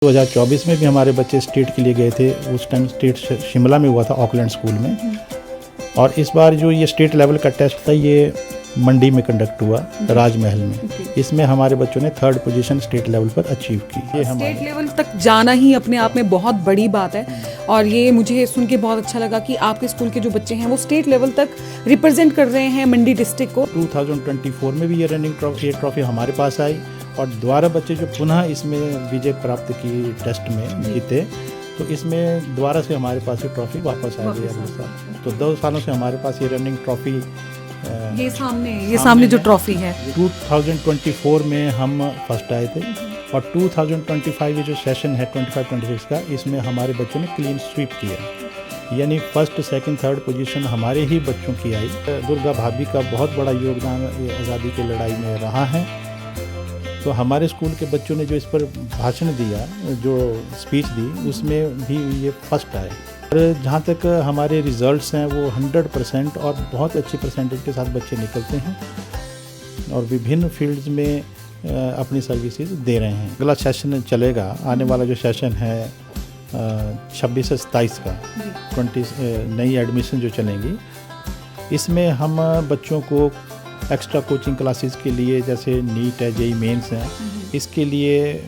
2024 में भी हमारे बच्चे स्टेट के लिए गए थे। उस टाइम स्टेट शिमला में हुआ था, ऑकलैंड स्कूल में। और इस बार जो ये स्टेट लेवल का टेस्ट था ये मंडी में कंडक्ट हुआ, राजमहल में। इसमें हमारे बच्चों ने 3rd पोजीशन स्टेट लेवल पर अचीव की। ये स्टेट लेवल तक जाना ही अपने आप में बहुत बड़ी बात है और ये मुझे सुन के बहुत अच्छा लगा कि आपके स्कूल के जो बच्चे हैं वो स्टेट लेवल तक रिप्रेजेंट कर रहे हैं मंडी डिस्ट्रिक्ट को। 2024 में भी ये रनिंग ट्रॉफी हमारे पास आई और दोबारा बच्चे जो पुनः इसमें विजय प्राप्त की टेस्ट में जीते, तो इसमें दोबारा से हमारे पास ये ट्रॉफी वापस आ गई अगले साल। तो 2 सालों से हमारे पास ये रनिंग ट्रॉफी ये सामने जो ट्रॉफी है। 2024 में हम फर्स्ट आए थे और 2025 ये जो सेशन है 25-26 का, इसमें हमारे बच्चों ने क्लीन स्वीप किया, यानी फर्स्ट, सेकंड, थर्ड पोजीशन हमारे ही बच्चों की आई। दुर्गा भाभी का बहुत बड़ा योगदान आज़ादी की लड़ाई में रहा है। तो हमारे स्कूल के बच्चों ने जो इस पर भाषण दिया, जो स्पीच दी, उसमें भी ये फर्स्ट आए। और जहाँ तक हमारे रिज़ल्ट्स हैं वो 100% और बहुत अच्छी परसेंटेज के साथ बच्चे निकलते हैं और विभिन्न फील्ड्स में अपनी सर्विसेज दे रहे हैं। अगला सेशन चलेगा, आने वाला जो सेशन है 26 से 27 का, 20 नई एडमिशन जो चलेंगी, इसमें हम बच्चों को एक्स्ट्रा कोचिंग क्लासेस के लिए, जैसे नीट है, जेई मेंस हैं, इसके लिए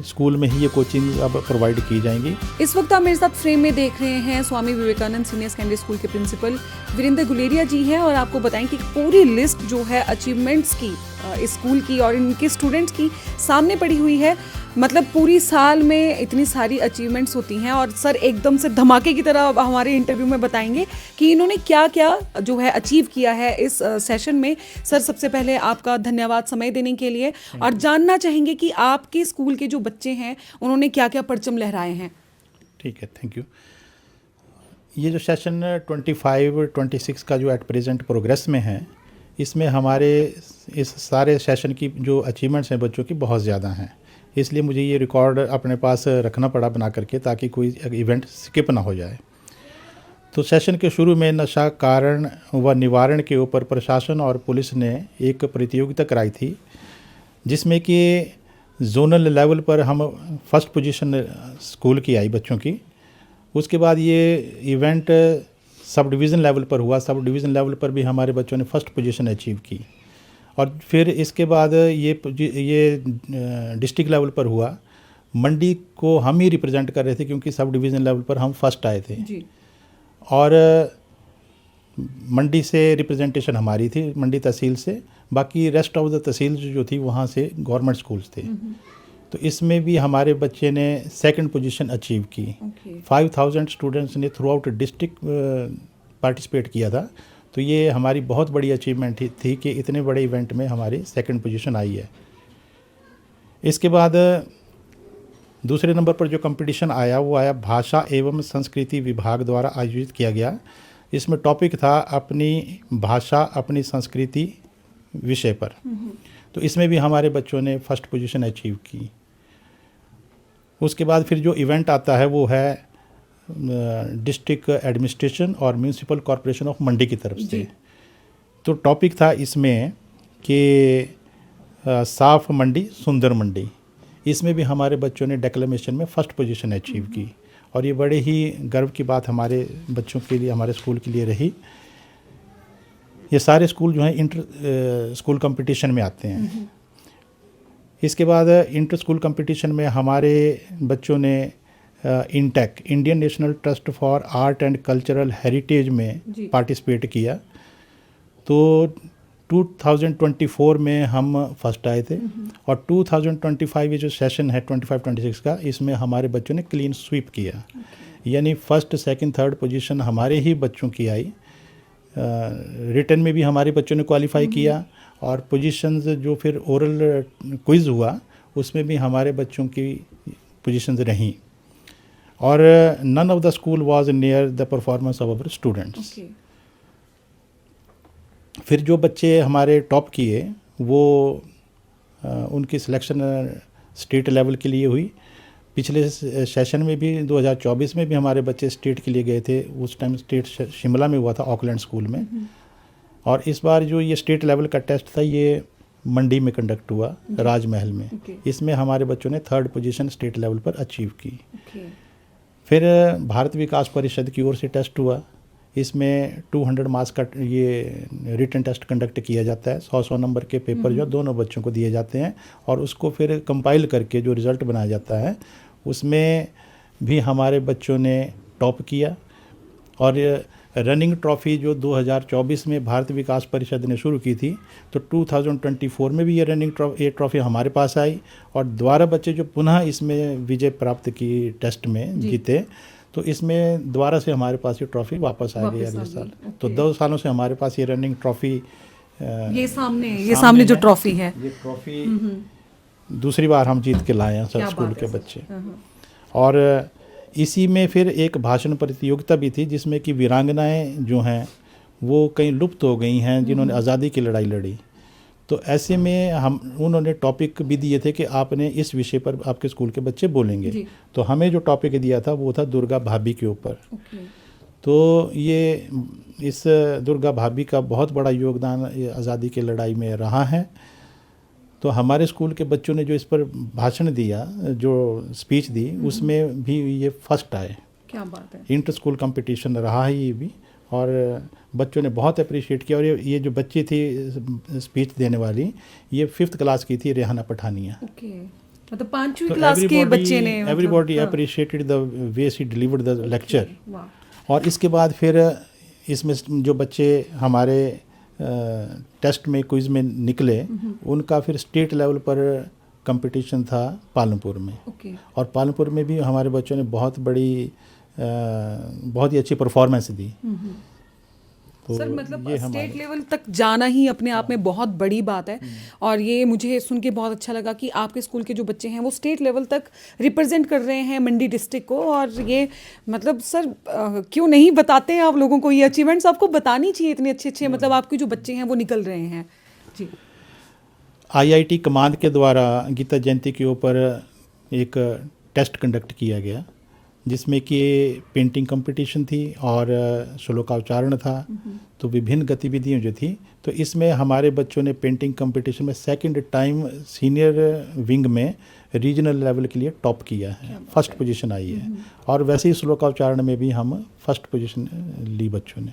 स्कूल में ही ये कोचिंग अब प्रोवाइड की जाएंगी। इस वक्त आप मेरे साथ फ्रेम में देख रहे हैं Swami Vivekananda senior secondary school के प्रिंसिपल वीरेंद्र गुलेरिया जी हैं और आपको बताएं कि पूरी लिस्ट जो है अचीवमेंट्स की इस स्कूल की और इनके स्टूडेंट्स की सामने पड़ी हुई है। मतलब पूरी साल में इतनी सारी अचीवमेंट्स होती हैं और सर एकदम से धमाके की तरह हमारे इंटरव्यू में बताएंगे कि इन्होंने क्या क्या जो है अचीव किया है इस सेशन में। सर सबसे पहले आपका धन्यवाद समय देने के लिए और जानना चाहेंगे कि आपके स्कूल के जो बच्चे हैं उन्होंने क्या क्या परचम लहराए हैं। ठीक है, थैंक यू। ये जो सेशन 25-26 का जो एट प्रेजेंट प्रोग्रेस में है, इसमें हमारे इस सारे सेशन की जो अचीवमेंट्स हैं बच्चों की बहुत ज़्यादा हैं, इसलिए मुझे ये रिकॉर्ड अपने पास रखना पड़ा बना करके, ताकि कोई इवेंट स्किप ना हो जाए। तो सेशन के शुरू में नशा कारण व निवारण के ऊपर प्रशासन और पुलिस ने एक प्रतियोगिता कराई थी, जिसमें कि जोनल लेवल पर हम फर्स्ट पोजीशन स्कूल की आई बच्चों की। उसके बाद ये इवेंट सब डिवीज़न लेवल पर हुआ। सब डिवीज़न लेवल पर भी हमारे बच्चों ने फर्स्ट पोजीशन अचीव की और फिर इसके बाद ये डिस्ट्रिक्ट लेवल पर हुआ। मंडी को हम ही रिप्रेजेंट कर रहे थे क्योंकि सब डिवीज़न लेवल पर हम फर्स्ट आए थे जी। और मंडी से रिप्रेजेंटेशन हमारी थी, मंडी तहसील से। बाकी रेस्ट ऑफ द तहसील जो थी वहाँ से गवर्नमेंट स्कूल्स थे। तो इसमें भी हमारे बच्चे ने सेकंड पोजीशन अचीव की। 5000 स्टूडेंट्स ने थ्रू आउट डिस्ट्रिक्ट पार्टिसिपेट किया था। तो ये हमारी बहुत बड़ी अचीवमेंट थी कि इतने बड़े इवेंट में हमारी सेकंड पोजीशन आई है। इसके बाद दूसरे नंबर पर जो कंपटीशन आया वो आया भाषा एवं संस्कृति विभाग द्वारा आयोजित किया गया। इसमें टॉपिक था अपनी भाषा अपनी संस्कृति विषय पर। तो इसमें भी हमारे बच्चों ने फर्स्ट पोजीशन अचीव की। उसके बाद फिर जो इवेंट आता है वो है डिस्ट्रिक्ट एडमिनिस्ट्रेशन और म्यूनिसिपल कॉरपोरेशन ऑफ मंडी की तरफ से। तो टॉपिक था इसमें कि साफ मंडी सुंदर मंडी। इसमें भी हमारे बच्चों ने डेक्लेमेशन में फर्स्ट पोजीशन अचीव की और ये बड़े ही गर्व की बात हमारे बच्चों के लिए, हमारे स्कूल के लिए रही। ये सारे स्कूल जो हैं इंटर स्कूल कंपटीशन में आते हैं। इसके बाद इंटर स्कूल कंपटीशन में हमारे बच्चों ने intake, Indian national trust for art and cultural heritage में पार्टिसिपेट किया। तो 2024 में हम फर्स्ट आए थे और 2025 ये जो सेशन है 25-26 का, इसमें हमारे बच्चों ने क्लीन स्वीप किया, यानी फर्स्ट, सेकंड, थर्ड पोजीशन हमारे ही बच्चों की आई। रिटन में भी हमारे बच्चों ने क्वालिफाई किया और पोजीशंस जो फिर ओरल क्विज़ हुआ उसमें भी हमारे बच्चों की पोजीशंस रहीं और none of the school was near the performance of our students. फिर जो बच्चे हमारे टॉप किए वो उनकी सिलेक्शन स्टेट लेवल के लिए हुई। पिछले सेशन में भी 2024 में भी हमारे बच्चे स्टेट के लिए गए थे। उस टाइम स्टेट शिमला में हुआ था, ऑकलैंड स्कूल में। और इस बार जो ये स्टेट लेवल का टेस्ट था ये मंडी में कंडक्ट हुआ, राजमहल में। Okay. इसमें हमारे बच्चों ने 3rd पोजीशन स्टेट लेवल पर अचीव की। Okay. फिर भारत विकास परिषद की ओर से टेस्ट हुआ, इसमें 200 मार्क्स का ये रिटन टेस्ट कंडक्ट किया जाता है। 100 नंबर के पेपर जो दोनों बच्चों को दिए जाते हैं और उसको फिर कंपाइल करके जो रिज़ल्ट बनाया जाता है उसमें भी हमारे बच्चों ने टॉप किया। और रनिंग ट्रॉफ़ी जो 2024 में भारत विकास परिषद ने शुरू की थी, तो 2024 में भी ये ट्रॉफ़ी हमारे पास आई और दोबारा बच्चे जो पुनः इसमें विजय प्राप्त की टेस्ट में जीते, तो इसमें दोबारा से हमारे पास ये ट्रॉफ़ी वापस आ गई अगले साल। तो 2 सालों से हमारे पास ये रनिंग ट्रॉफ़ी ये सामने जो ट्रॉफ़ी है, ये ट्रॉफ़ी दूसरी बार हम जीत के लाए हैं सब स्कूल के बच्चे। और इसी में फिर एक भाषण प्रतियोगिता भी थी जिसमें कि वीरांगनाएं जो हैं वो कहीं लुप्त हो गई हैं जिन्होंने आज़ादी की लड़ाई लड़ी। तो ऐसे में उन्होंने टॉपिक भी दिए थे कि आपने इस विषय पर आपके स्कूल के बच्चे बोलेंगे। तो हमें जो टॉपिक दिया था वो था दुर्गा भाभी के ऊपर। तो ये इस दुर्गा भाभी का बहुत बड़ा योगदान आज़ादी की लड़ाई में रहा है। तो हमारे स्कूल के बच्चों ने जो इस पर भाषण दिया, जो स्पीच दी, उसमें भी ये फर्स्ट आए। क्या बात है। इंटर स्कूल कंपटीशन रहा है ये भी, और बच्चों ने बहुत अप्रिशिएट किया। और ये जो बच्ची थी स्पीच देने वाली, ये 5th क्लास की थी, रेहाना पठानिया। मतलब 5वीं क्लास के बच्चे ने everybody appreciated the way she delivered the lecture. और इसके बाद फिर इसमें जो बच्चे हमारे टेस्ट में क्विज़ में निकले, उनका फिर स्टेट लेवल पर कंपटीशन था पालनपुर में। और पालनपुर में भी हमारे बच्चों ने बहुत ही अच्छी परफॉर्मेंस दी। तो सर मतलब स्टेट लेवल तक जाना ही अपने आप में बहुत बड़ी बात है। और ये मुझे सुन के बहुत अच्छा लगा कि आपके स्कूल के जो बच्चे हैं वो स्टेट लेवल तक रिप्रेजेंट कर रहे हैं मंडी डिस्ट्रिक्ट को। और ये मतलब सर क्यों नहीं बताते हैं आप लोगों को, ये अचीवमेंट्स आपको बतानी चाहिए, इतने अच्छे मतलब आपके जो बच्चे हैं वो निकल रहे हैं। जी, IIT कमांद के द्वारा गीता जयंती के ऊपर एक टेस्ट कंडक्ट किया गया जिसमें कि पेंटिंग कंपटीशन थी और श्लोकाचारण था। तो विभिन्न गतिविधियाँ जो थी, तो इसमें हमारे बच्चों ने पेंटिंग कंपटीशन में 2nd टाइम सीनियर विंग में रीजनल लेवल के लिए टॉप किया है, 1st पोजीशन आई है। और वैसे ही श्लोकाचारण में भी हम 1st पोजीशन ली बच्चों ने।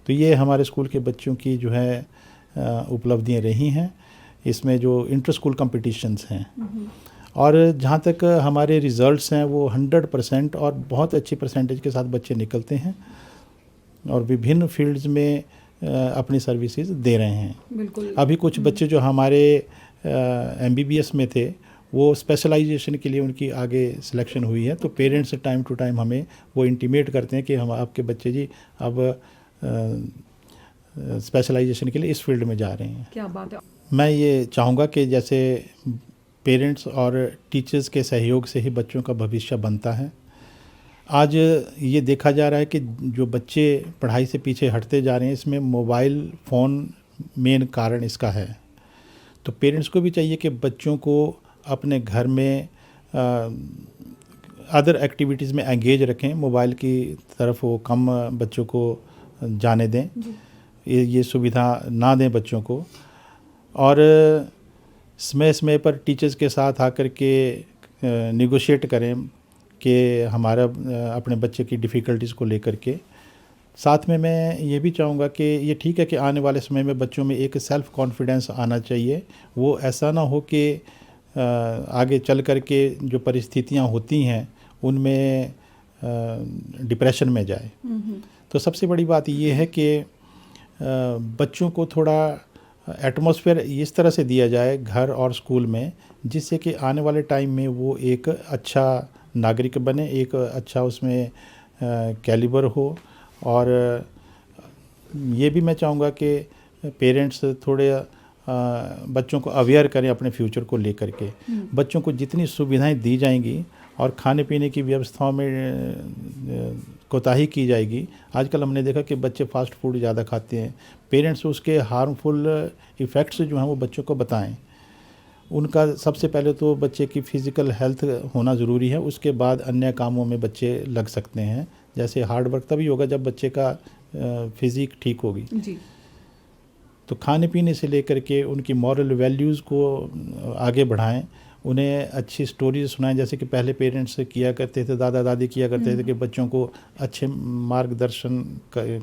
तो ये हमारे स्कूल के बच्चों की जो है उपलब्धियाँ रही हैं इसमें जो इंटर स्कूल कॉम्पिटिशन्स हैं। और जहाँ तक हमारे रिज़ल्ट्स हैं वो 100% और बहुत अच्छी परसेंटेज के साथ बच्चे निकलते हैं और विभिन्न फील्ड्स में अपनी सर्विसेज दे रहे हैं। बिल्कुल। अभी कुछ बच्चे जो हमारे MBBS में थे वो स्पेशलाइजेशन के लिए उनकी आगे सिलेक्शन हुई है। तो पेरेंट्स टाइम टू टाइम हमें वो इंटीमेट करते हैं कि हम आपके बच्चे जी अब स्पेशलाइजेशन के लिए इस फील्ड में जा रहे हैं। क्या बात है। मैं ये चाहूँगा कि जैसे पेरेंट्स और टीचर्स के सहयोग से ही बच्चों का भविष्य बनता है। आज ये देखा जा रहा है कि जो बच्चे पढ़ाई से पीछे हटते जा रहे हैं, इसमें मोबाइल फ़ोन मेन कारण इसका है। तो पेरेंट्स को भी चाहिए कि बच्चों को अपने घर में अदर एक्टिविटीज़ में एंगेज रखें, मोबाइल की तरफ वो कम बच्चों को जाने दें, ये सुविधा ना दें बच्चों को। और समय पर टीचर्स के साथ आकर के निगोशिएट करें कि हमारा अपने बच्चे की डिफ़िकल्टीज़ को लेकर के। साथ में मैं ये भी चाहूँगा कि ये ठीक है कि आने वाले समय में बच्चों में एक सेल्फ़ कॉन्फिडेंस आना चाहिए। वो ऐसा ना हो कि आगे चल कर के जो परिस्थितियाँ होती हैं उनमें डिप्रेशन में जाए। तो सबसे बड़ी बात ये है कि बच्चों को थोड़ा एटमॉस्फेयर इस तरह से दिया जाए घर और स्कूल में, जिससे कि आने वाले टाइम में वो एक अच्छा नागरिक बने, एक अच्छा उसमें कैलिबर हो। और ये भी मैं चाहूँगा कि पेरेंट्स थोड़े बच्चों को अवेयर करें अपने फ्यूचर को लेकर के। बच्चों को जितनी सुविधाएं दी जाएंगी और खाने पीने की व्यवस्थाओं में कोताही की जाएगी। आजकल हमने देखा कि बच्चे फास्ट फूड ज़्यादा खाते हैं। पेरेंट्स उसके हार्मफुल इफ़ेक्ट्स जो हैं वो बच्चों को बताएं। उनका सबसे पहले तो बच्चे की फ़िज़िकल हेल्थ होना ज़रूरी है, उसके बाद अन्य कामों में बच्चे लग सकते हैं। जैसे हार्ड वर्क तभी होगा जब बच्चे का फिज़िक ठीक होगी। जी। तो खाने पीने से लेकर के उनकी मॉरल वैल्यूज़ को आगे बढ़ाएं, उन्हें अच्छी स्टोरीज सुनाएं, जैसे कि पहले पेरेंट्स किया करते थे, दादा दादी किया करते थे कि बच्चों को अच्छे मार्गदर्शन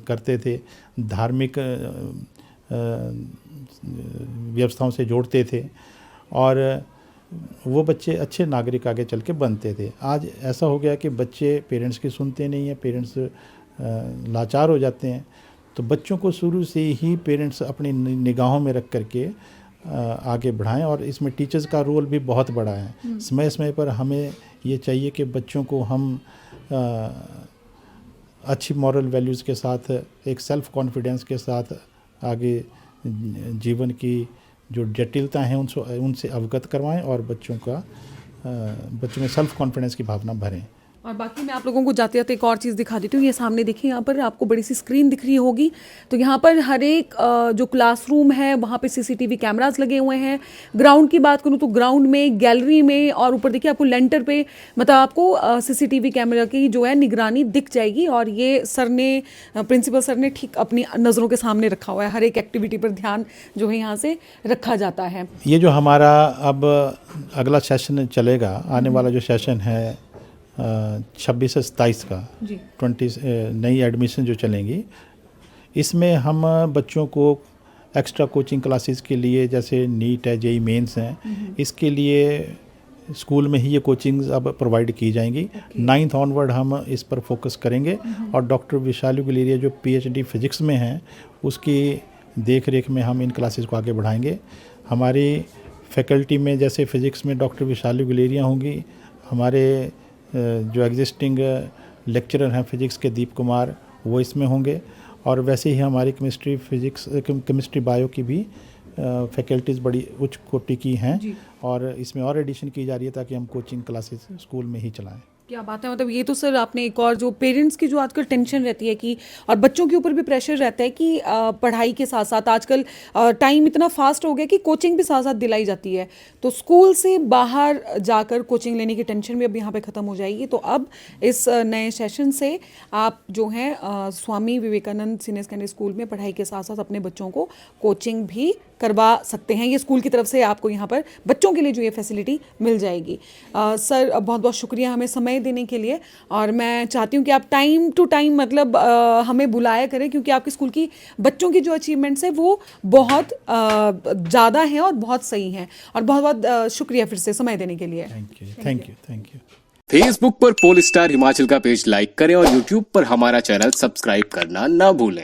करते थे, धार्मिक व्यवस्थाओं से जोड़ते थे और वो बच्चे अच्छे नागरिक आगे चल के बनते थे। आज ऐसा हो गया कि बच्चे पेरेंट्स की सुनते नहीं हैं, पेरेंट्स लाचार हो जाते हैं। तो बच्चों को शुरू से ही पेरेंट्स अपनी निगाहों में रख करके आगे बढ़ाएं और इसमें टीचर्स का रोल भी बहुत बड़ा है। समय समय पर हमें ये चाहिए कि बच्चों को हम अच्छी मॉरल वैल्यूज़ के साथ, एक सेल्फ कॉन्फिडेंस के साथ आगे जीवन की जो जटिलता हैं उनसे अवगत करवाएं और बच्चों में सेल्फ कॉन्फिडेंस की भावना भरें। और बाकी मैं आप लोगों को जाते जाते एक और चीज़ दिखा देती हूँ। ये सामने देखिए, यहाँ पर आपको बड़ी सी स्क्रीन दिख रही होगी। तो यहाँ पर हर एक जो क्लासरूम है वहाँ पे सीसीटीवी कैमरास लगे हुए हैं। ग्राउंड की बात करूँ तो ग्राउंड में, गैलरी में और ऊपर देखिए आपको लेंटर पे मतलब आपको सीसीटीवी कैमरा की जो है निगरानी दिख जाएगी। और ये प्रिंसिपल सर ने ठीक अपनी नज़रों के सामने रखा हुआ है। हर एक एक्टिविटी पर ध्यान जो है यहाँ से रखा जाता है। ये जो हमारा अब अगला सेशन चलेगा, आने वाला जो सेशन है 26 से 27 का 20 नई एडमिशन जो चलेंगी, इसमें हम बच्चों को एक्स्ट्रा कोचिंग क्लासेस के लिए, जैसे नीट है, जेई मेंस हैं, इसके लिए स्कूल में ही ये कोचिंग्स अब प्रोवाइड की जाएंगी। 9th ऑनवर्ड हम इस पर फोकस करेंगे और डॉक्टर विशालू गुलेरिया जो PhD फिजिक्स में हैं उसकी देख रेख में हम इन क्लासेस को आगे बढ़ाएंगे। हमारी फैकल्टी में जैसे फ़िज़िक्स में डॉक्टर विशालू गुलेरिया होंगी, हमारे जो एग्जिस्टिंग लेक्चरर हैं फ़िज़िक्स के दीप कुमार वो इसमें होंगे, और वैसे ही हमारी केमिस्ट्री बायो की भी फैकल्टीज़ बड़ी उच्च कोटि की हैं और इसमें और एडिशन की जा रही है ताकि हम कोचिंग क्लासेस स्कूल में ही चलाएं। क्या बात है, मतलब ये तो सर आपने एक और जो पेरेंट्स की जो आजकल टेंशन रहती है कि, और बच्चों के ऊपर भी प्रेशर रहता है कि पढ़ाई के साथ साथ आजकल टाइम इतना फास्ट हो गया कि कोचिंग भी साथ साथ दिलाई जाती है। तो स्कूल से बाहर जाकर कोचिंग लेने की टेंशन भी अब यहाँ पे ख़त्म हो जाएगी। तो अब इस नए सेशन से आप जो हैं Swami Vivekananda senior secondary school में पढ़ाई के साथ साथ अपने बच्चों को कोचिंग भी करवा सकते हैं। ये स्कूल की तरफ से आपको यहाँ पर बच्चों के लिए जो ये फैसिलिटी मिल जाएगी। सर बहुत बहुत शुक्रिया हमें समय देने के लिए, और मैं चाहती हूँ कि आप टाइम टू टाइम मतलब हमें बुलाया करें, क्योंकि आपके स्कूल की बच्चों की जो अचीवमेंट्स है वो बहुत ज़्यादा हैं और बहुत सही हैं। और बहुत बहुत शुक्रिया फिर से समय देने के लिए। Thank you. फेसबुक पर पोलस्टार हिमाचल का पेज लाइक करें और यूट्यूब पर हमारा चैनल सब्सक्राइब करना ना भूलें।